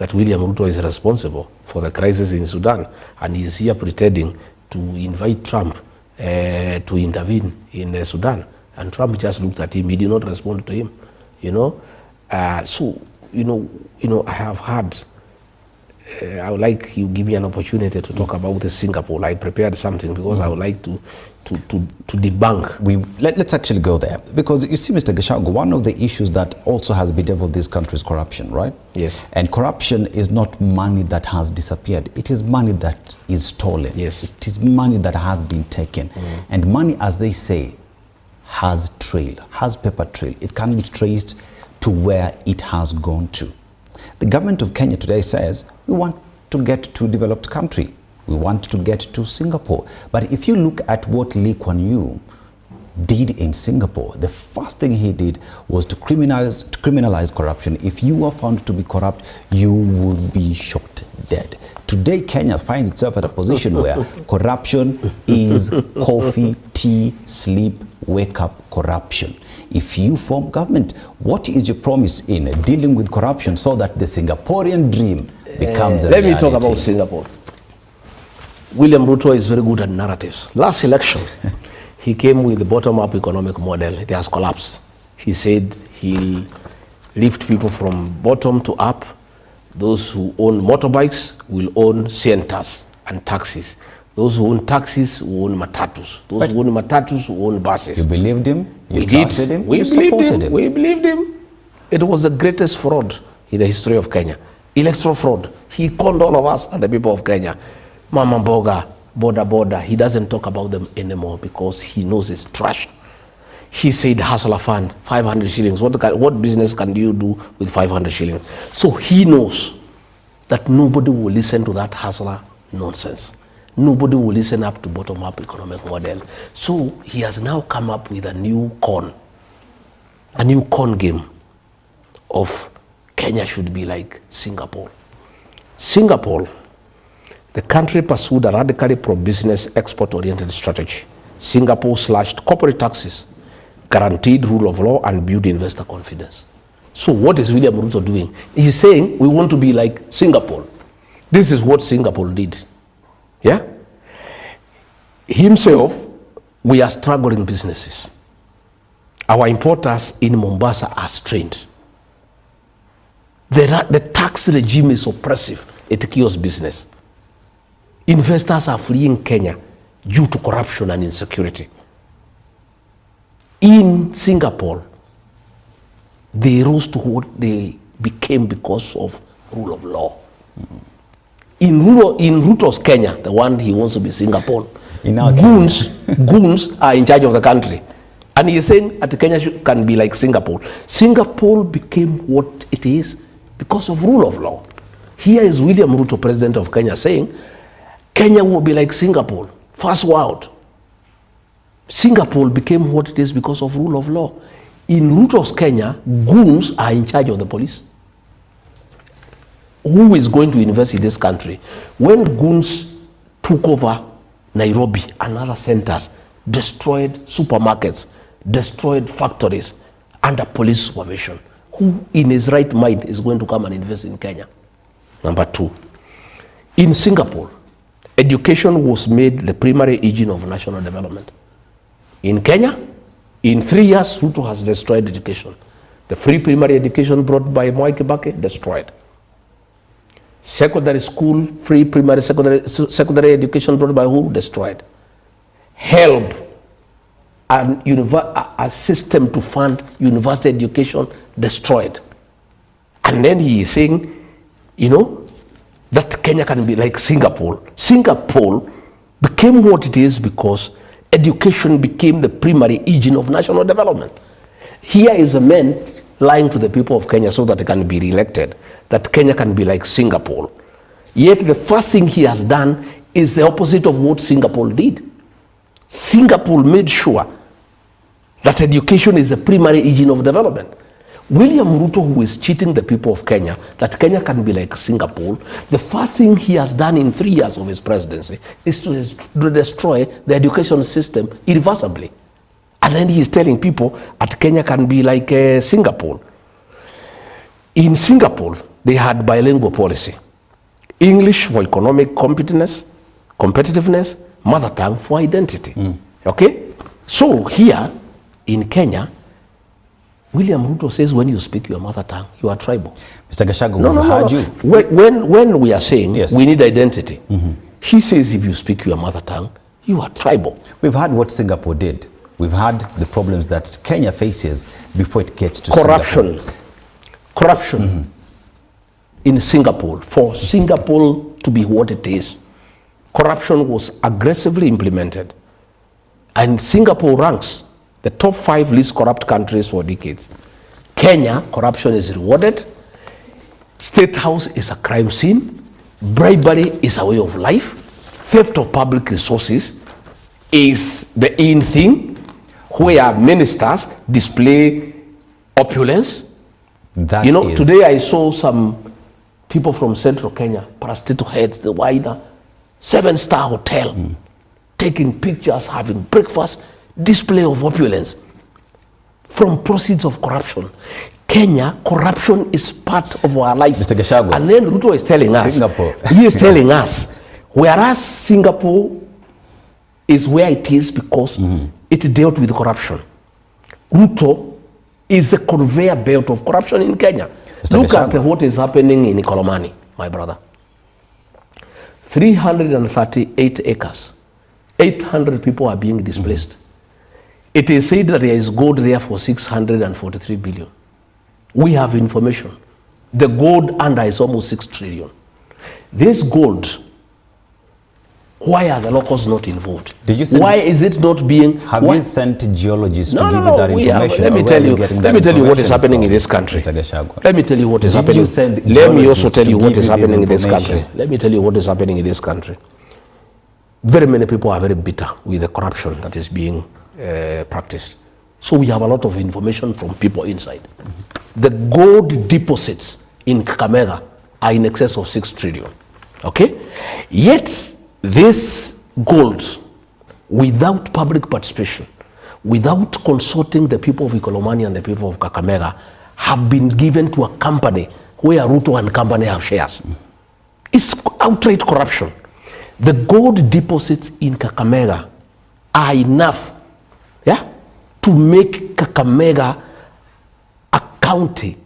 that William Ruto is responsible for the crisis in Sudan, and he is here pretending to invite Trump to intervene in Sudan, and Trump just looked at him. He did not respond to him, so I have had. I would like you give me an opportunity to talk about Singapore. I prepared something because I would like to debunk. Let's actually go there, because you see, Mr. Gachagua, one of the issues that also has bedeviled this country is corruption, right? Yes. And corruption is not money that has disappeared. It is money that is stolen. Yes. It is money that has been taken. And money, as they say, has trail, has paper trail. It can be traced to where it has gone to. The government of Kenya today says, we want to get to a developed country. We want to get to Singapore. But if you look at what Lee Kuan Yew did in Singapore, the first thing he did was to criminalize corruption. If you are found to be corrupt, you would be shot dead. Today, Kenya finds itself at a position where corruption is coffee, tea, sleep, wake up corruption. If you form government, what is your promise in dealing with corruption so that the Singaporean dream becomes a reality? Let me talk about Singapore. William Ruto is very good at narratives. Last election, he came with the bottom-up economic model. It has collapsed. He said he'll lift people from bottom to up. Those who own motorbikes will own centers and taxis. Those who own taxis will own matatus. Those who own matatus will own buses. You believed him? You trusted him? We you believed supported him. We believed him. It was the greatest fraud in the history of Kenya. Electoral fraud. He conned all of us and the people of Kenya. Mama Mboga, border. He doesn't talk about them anymore because he knows it's trash. He said hustler fund, 500 shillings. What business can you do with 500 shillings? So he knows that nobody will listen to that hustler nonsense. Nobody will listen up to bottom-up economic model. So he has now come up with a new con game of Kenya should be like Singapore. Singapore, the country pursued a radically pro-business, export-oriented strategy. Singapore slashed corporate taxes, guaranteed rule of law, and built investor confidence. So what is William Ruto doing? He's saying we want to be like Singapore. This is what Singapore did. Yeah? Himself, we are struggling businesses. Our importers in Mombasa are strained. The tax regime is oppressive. It kills business. Investors are fleeing Kenya due to corruption and insecurity. In Singapore, they rose to what they became because of rule of law. In Ruto's Kenya, the one he wants to be Singapore, goons are in charge of the country. And he is saying that Kenya can be like Singapore. Singapore became what it is because of rule of law. Here is William Ruto, president of Kenya, saying Kenya will be like Singapore, first world. Singapore became what it is because of rule of law. In Ruto's Kenya, goons are in charge of the police. Who is going to invest in this country? When goons took over Nairobi and other centers, destroyed supermarkets, destroyed factories under police supervision, who in his right mind is going to come and invest in Kenya? Number two, in Singapore, education was made the primary engine of national development. In Kenya, in 3 years, Ruto has destroyed education. The free primary education brought by Mwai Kibaki, destroyed. Secondary school, free primary secondary education brought by who? Destroyed. HELB, a system to fund university education, destroyed. And then he is saying, that Kenya can be like Singapore. Singapore became what it is because education became the primary engine of national development. Here is a man lying to the people of Kenya so that they can be re-elected, that Kenya can be like Singapore. Yet the first thing he has done is the opposite of what Singapore did. Singapore made sure that education is the primary engine of development. William Ruto, who is cheating the people of Kenya, that Kenya can be like Singapore, the first thing he has done in 3 years of his presidency is to destroy the education system irreversibly. And then he's telling people that Kenya can be like Singapore. In Singapore, they had bilingual policy. English for economic competitiveness, mother tongue for identity. Okay? So here in Kenya, William Ruto says when you speak your mother tongue, you are tribal. Mr. Gachagua, we've heard you. When we are saying yes, we need identity, he says if you speak your mother tongue, you are tribal. We've heard what Singapore did. We've had the problems that Kenya faces before it gets to corruption. Singapore. Corruption in Singapore, for Singapore to be what it is, corruption was aggressively implemented. And Singapore ranks the top 5 least corrupt countries for decades. Kenya, corruption is rewarded. State House is a crime scene. Bribery is a way of life. Theft of public resources is the in thing, where ministers display opulence. That you know, today I saw some people from central Kenya, parastatal heads, the wider 7-star hotel, taking pictures, having breakfast, display of opulence from proceeds of corruption. Kenya, corruption is part of our life. Mr. Gachagua, and then Ruto is telling Singapore. us, he is telling us, whereas Singapore is where it is because it dealt with corruption. Ruto is a conveyor belt of corruption in Kenya. Mr. Look Gachagua. at what is happening in Ikolomani, my brother. 338 acres. 800 people are being displaced. It is said that there is gold there for 643 billion. We have information. The gold under is almost 6 trillion. This gold, why are the locals not involved? Did you send why is it not being... Have you sent geologists to give you that we have- information? let me Or tell where are you, getting let that me tell you what is information happening from, in this country. Mr. Gachagua? Let me tell you what is Did happening. you send Let me also geologists tell to you what give is you this happening in this information? country. Let me tell you what is happening in this country. Very many people are very bitter with the corruption that is being practiced. So we have a lot of information from people inside. The gold deposits in Kakamega are in excess of 6 trillion. Okay? Yet, this gold, without public participation, without consulting the people of Ikolomani and the people of Kakamega, have been given to a company where Ruto and company have shares. It's outright corruption. The gold deposits in Kakamega are enough, yeah, to make Kakamega a county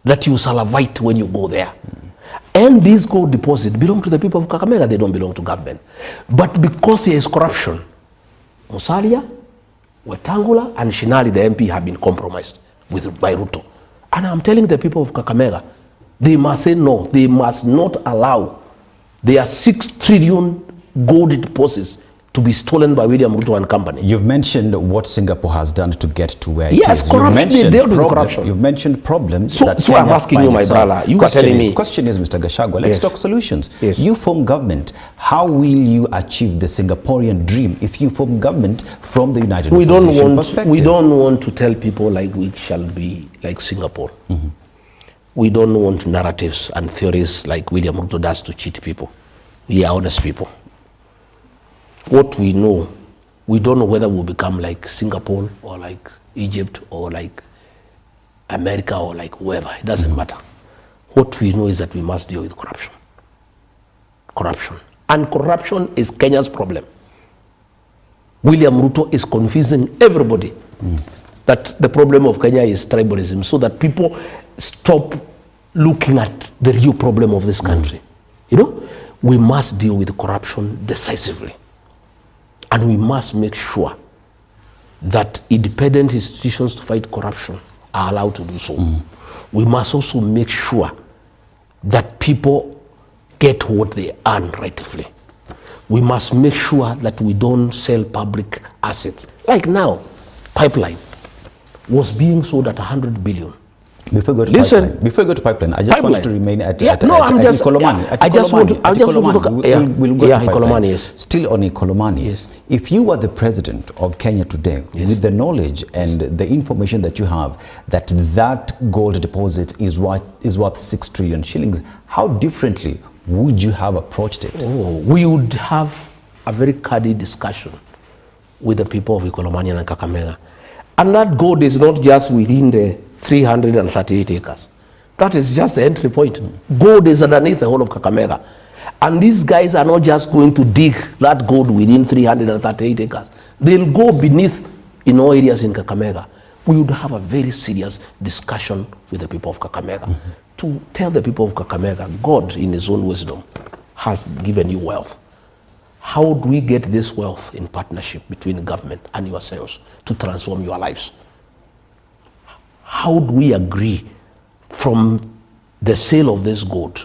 that you salivate when you go there. And these gold deposits belong to the people of Kakamega, they don't belong to government. But because there is corruption, Musalia, Wetangula, and Shinali, the MP, have been compromised by Ruto. And I'm telling the people of Kakamega, they must say no, they must not allow their 6 trillion gold deposits to be stolen by William Ruto and company. You've mentioned what Singapore has done to get to where it Yes, is. corruption, they dealt with corruption. You've mentioned problems So that I'm Kenya asking find you, my itself. brother, you are telling me. Question is, Mr. Gachagua, let's Yes. talk solutions. Yes. You form government. How will you achieve the Singaporean dream if you form government from the United Opposition perspective? We don't want to tell people like we shall be like Singapore. We don't want narratives and theories like William Ruto does to cheat people. We are honest people. What we know, we don't know whether we'll become like Singapore or like Egypt or like America or like whoever. It doesn't matter. What we know is that we must deal with corruption. Corruption. And corruption is Kenya's problem. William Ruto is confusing everybody that the problem of Kenya is tribalism, so that people stop looking at the real problem of this country. You know, we must deal with corruption decisively. And we must make sure that independent institutions to fight corruption are allowed to do so. We must also make sure that people get what they earn rightfully. We must make sure that we don't sell public assets. Like now, pipeline was being sold at 100 billion. Before we go to Listen, pipeline, before we go to pipeline, I just want to remain at Ikolomani. I just want to we'll go to pipeline. Ikolomani, yes. Still on Ikolomani. Yes. If you were the president of Kenya today, with the knowledge and the information that you have, that gold deposit is worth 6 trillion shillings, how differently would you have approached it? We would have a very candid discussion with the people of Ikolomani and Kakamega. And that gold is not just within the 338 acres. That is just the entry point. Gold is underneath the whole of Kakamega. And these guys are not just going to dig that gold within 338 acres. They'll go beneath in all areas in Kakamega. We would have a very serious discussion with the people of Kakamega to tell the people of Kakamega, God in his own wisdom has given you wealth. How do we get this wealth in partnership between the government and yourselves to transform your lives? How do we agree from the sale of this gold